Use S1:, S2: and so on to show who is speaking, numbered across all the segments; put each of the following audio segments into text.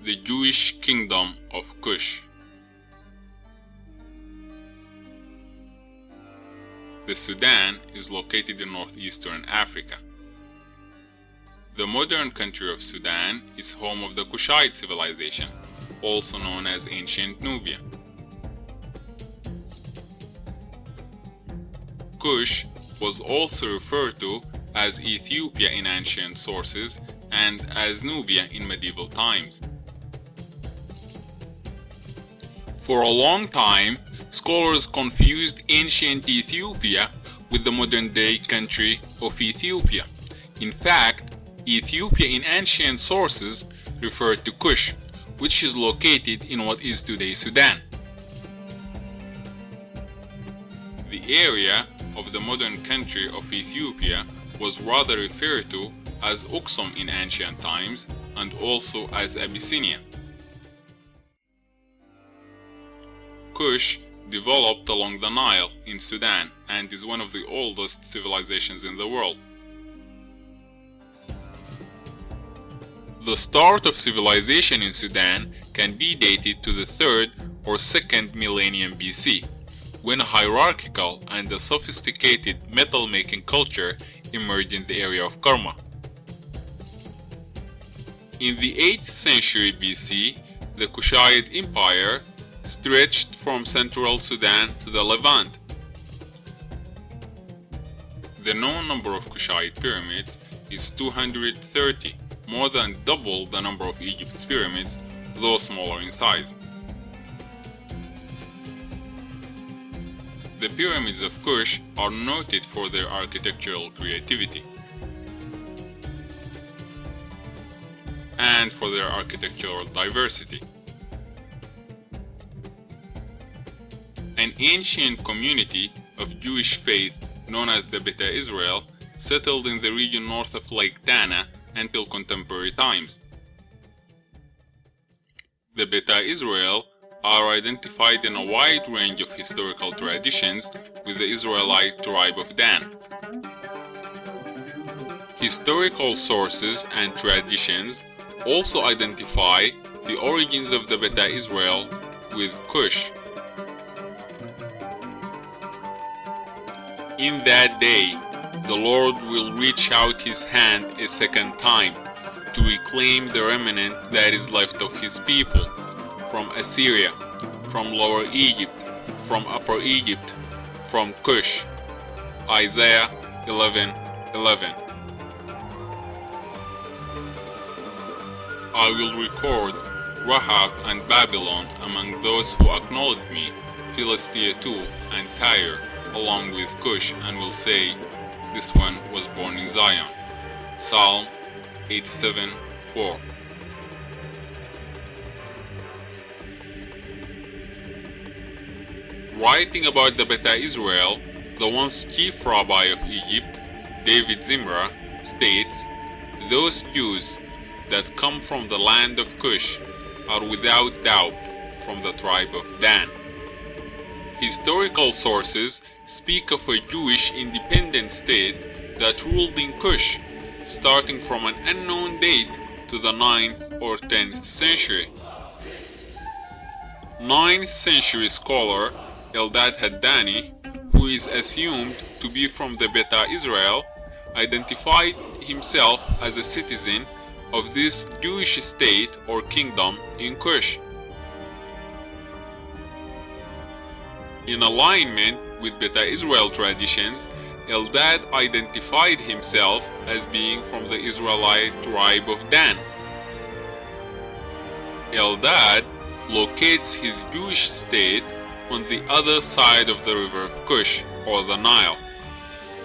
S1: the Jewish kingdom of Kush. The Sudan is located in northeastern Africa. The modern country of Sudan is home of the Kushite civilization, also known as ancient Nubia. Kush was also referred to as Ethiopia in ancient sources and as Nubia in medieval times. For a long time, scholars confused ancient Ethiopia with the modern-day country of Ethiopia. In fact, Ethiopia in ancient sources referred to Kush, which is located in what is today Sudan. The area of the modern country of Ethiopia was rather referred to as Axum in ancient times and also as Abyssinia. Kush developed along the Nile in Sudan and is one of the oldest civilizations in the world. The start of civilization in Sudan can be dated to the 3rd or 2nd millennium BC, when a hierarchical and a sophisticated metal-making culture emerged in the area of Kerma. In the 8th century BC, the Kushite Empire stretched from central Sudan to the Levant. The known number of Kushite pyramids is 230, more than double the number of Egypt's pyramids, though smaller in size. The pyramids of Kush are noted for their architectural creativity and for their architectural diversity. An ancient community of Jewish faith known as the Beta Israel settled in the region north of Lake Tana until contemporary times. The Beta Israel are identified in a wide range of historical traditions with the Israelite tribe of Dan. Historical sources and traditions also identify the origins of the Beta Israel with Kush. In that day, the Lord will reach out his hand a second time to reclaim the remnant that is left of his people from Assyria, from Lower Egypt, from Upper Egypt, from Kush. Isaiah 11:11. I will record Rahab and Babylon among those who acknowledge me, Philistia too, and Tyre, along with Kush, and will say, this one was born in Zion. Psalm 87:4. Writing about the Beta Israel, the once chief rabbi of Egypt, David Zimra, states, those Jews that come from the land of Kush are without doubt from the tribe of Dan. Historical sources speak of a Jewish independent state that ruled in Kush, starting from an unknown date to the 9th or 10th century. 9th century scholar Eldad Dani, who is assumed to be from the Beta Israel, identified himself as a citizen of this Jewish state or kingdom in Kush. In alignment with Beta Israel traditions, Eldad identified himself as being from the Israelite tribe of Dan. Eldad locates his Jewish state on the other side of the river of Kush, or the Nile,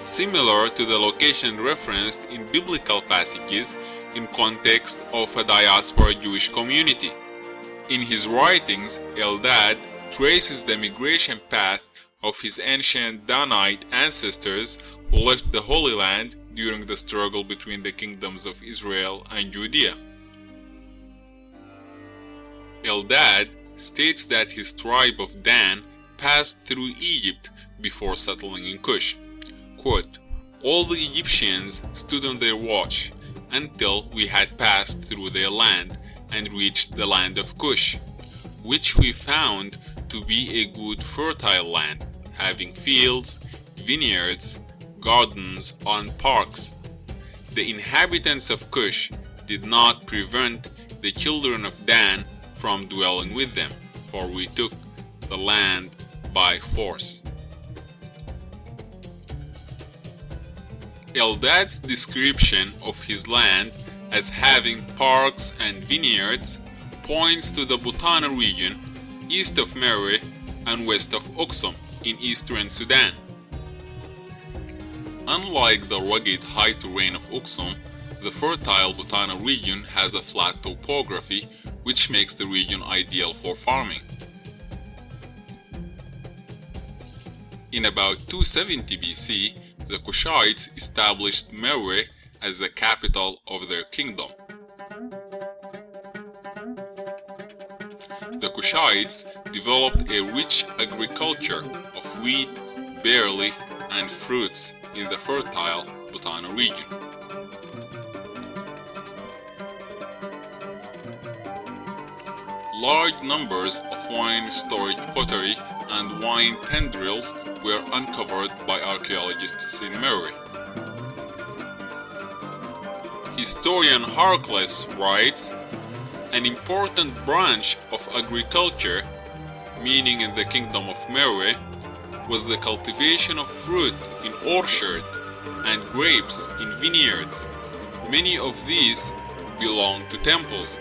S1: similar to the location referenced in biblical passages in context of a diaspora Jewish community. In his writings, Eldad traces the migration path of his ancient Danite ancestors who left the Holy Land during the struggle between the kingdoms of Israel and Judea. Eldad states that his tribe of Dan passed through Egypt before settling in Kush. Quote, all the Egyptians stood on their watch until we had passed through their land and reached the land of Kush, which we found to be a good fertile land, having fields, vineyards, gardens, and parks. The inhabitants of Kush did not prevent the children of Dan from dwelling with them, for we took the land by force. Eldad's description of his land as having parks and vineyards points to the Butana region east of Monterey and west of Axum in Eastern Sudan. Unlike the rugged high terrain of Axum, the fertile Butana region has a flat topography which makes the region ideal for farming. In about 270 BC, the Kushites established Monterey as the capital of their kingdom. The Kushites developed a rich agriculture of wheat, barley, and fruits in the fertile Butana region. Large numbers of wine storage pottery and wine tendrils were uncovered by archaeologists in Monterey. Historian Harkless writes, an important branch of agriculture, meaning in the kingdom of Monterey, was the cultivation of fruit in orchards and grapes in vineyards. Many of these belonged to temples.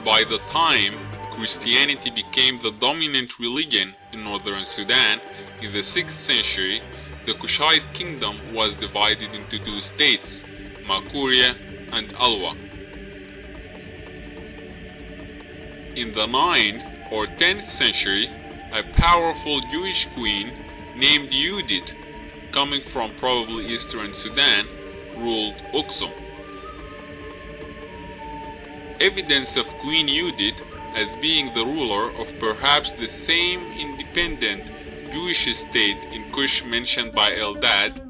S1: By the time Christianity became the dominant religion in northern Sudan in the 6th century, the Kushite kingdom was divided into two states, Makuria and Alwa. In the 9th or 10th century, a powerful Jewish queen named Yodit, coming from probably Eastern Sudan, ruled Axum. Evidence of Queen Yodit as being the ruler of perhaps the same independent Jewish state in Kush mentioned by Eldad,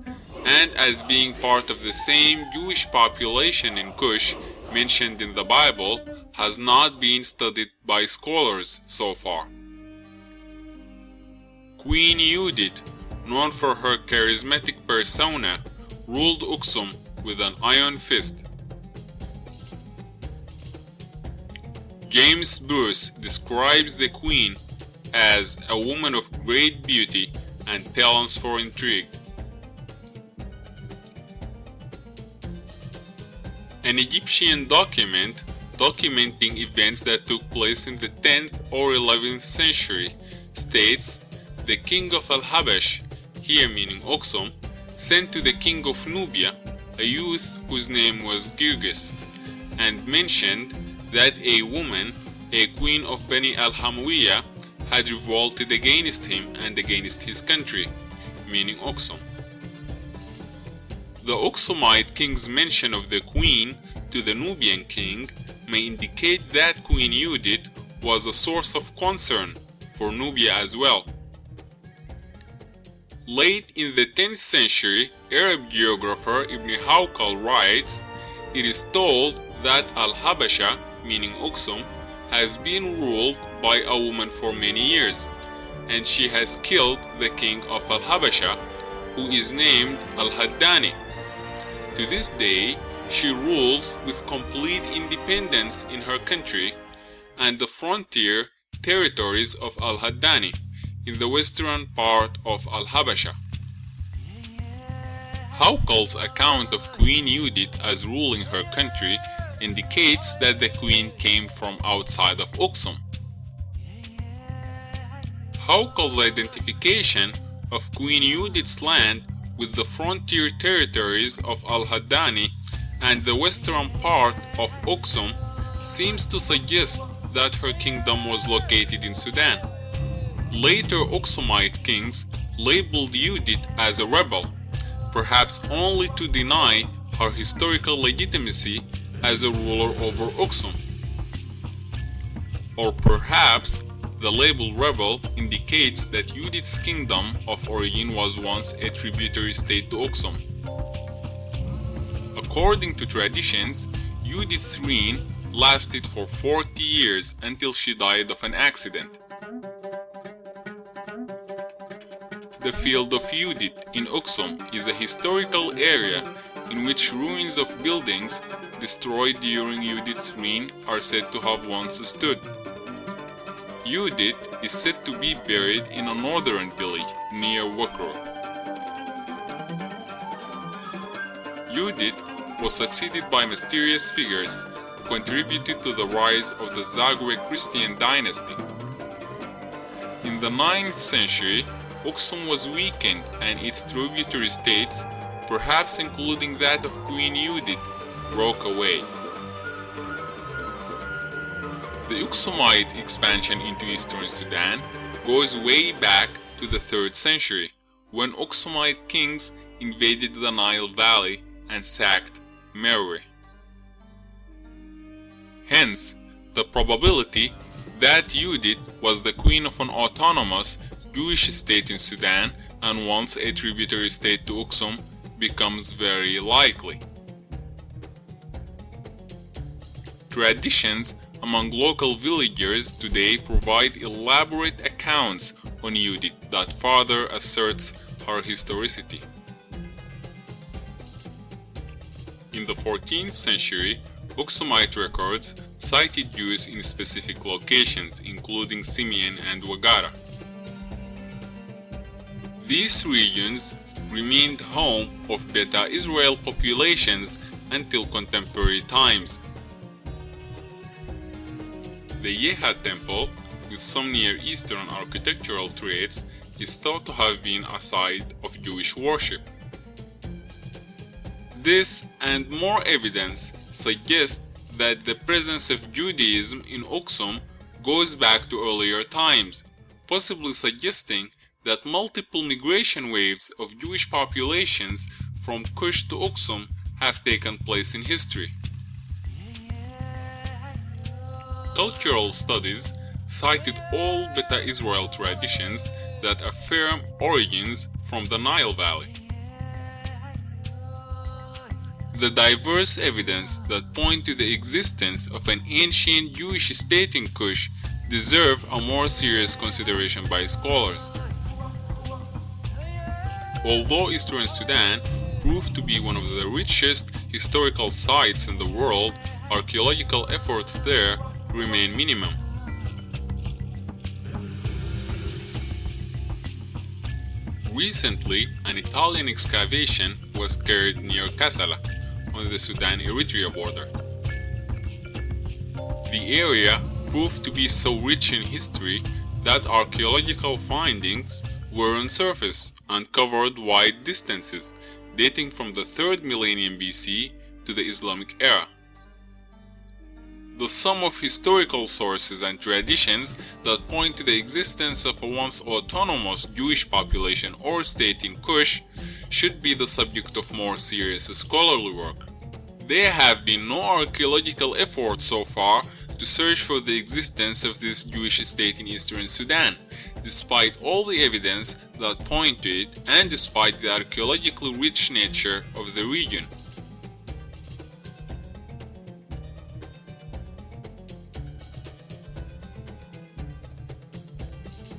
S1: and as being part of the same Jewish population in Kush mentioned in the Bible, has not been studied by scholars so far. Queen Yodit, known for her charismatic persona, ruled Axum with an iron fist. James Bruce describes the queen as a woman of great beauty and talents for intrigue. An Egyptian document documenting events that took place in the 10th or 11th century states the king of Al-Habash, here meaning Axum, sent to the king of Nubia a youth whose name was Girgis, and mentioned that a woman, a queen of Bani al-Hamawiya, had revolted against him and against his country, meaning Axum. The Axumite king's mention of the queen to the Nubian king may indicate that Queen Yodit was a source of concern for Nubia as well. Late in the 10th century, Arab geographer Ibn Hawqal writes, it is told that Al-Habasha, meaning Axum, has been ruled by a woman for many years, and she has killed the king of Al-Habasha, who is named Al-Haddani. To this day, she rules with complete independence in her country and the frontier territories of Al-Haddani in the western part of Al-Habasha. Hawqal's account of Queen Yodit as ruling her country indicates that the queen came from outside of Axum. Hawqal's identification of Queen Yodit's land with the frontier territories of Al-Haddani and the western part of Axum seems to suggest that her kingdom was located in Sudan. Later Axumite kings labeled Yodit as a rebel, perhaps only to deny her historical legitimacy as a ruler over Axum. Or perhaps the label rebel indicates that Yodit's kingdom of origin was once a tributary state to Axum. According to traditions, Yodit's reign lasted for 40 years until she died of an accident. The field of Yodit in Axum is a historical area in which ruins of buildings destroyed during Yodit's reign are said to have once stood. Yodit is said to be buried in a northern village near Wakro. Yodit was succeeded by mysterious figures who contributed to the rise of the Zagwe Christian dynasty. In the 9th century, Axum was weakened and its tributary states, perhaps including that of Queen Yodit, broke away. The Axumite expansion into Eastern Sudan goes way back to the 3rd century, when Axumite kings invaded the Nile Valley and sacked Monterey. Hence, the probability that Yodit was the queen of an autonomous Jewish state in Sudan and once a tributary state to Axum becomes very likely. Traditions among local villagers today provide elaborate accounts on Yodit that further asserts her historicity. In the 14th century, Axumite records cited Jews in specific locations, including Simeon and Wagara. These regions remained home of Beta Israel populations until contemporary times. The Yeha temple, with some Near Eastern architectural traits, is thought to have been a site of Jewish worship. This and more evidence suggest that the presence of Judaism in Axum goes back to earlier times, possibly suggesting that multiple migration waves of Jewish populations from Kush to Axum have taken place in history. Cultural studies cited all Beta Israel traditions that affirm origins from the Nile Valley. The diverse evidence that point to the existence of an ancient Jewish state in Kush deserve a more serious consideration by scholars. Although Eastern Sudan proved to be one of the richest historical sites in the world, archaeological efforts there remain minimum. Recently, an Italian excavation was carried near Kassala, on the Sudan-Eritrea border. The area proved to be so rich in history that archaeological findings were on surface and covered wide distances, dating from the 3rd millennium BC to the Islamic era. The sum of historical sources and traditions that point to the existence of a once autonomous Jewish population or state in Kush should be the subject of more serious scholarly work. There have been no archaeological efforts so far to search for the existence of this Jewish state in Eastern Sudan, despite all the evidence that point to it and despite the archaeologically rich nature of the region.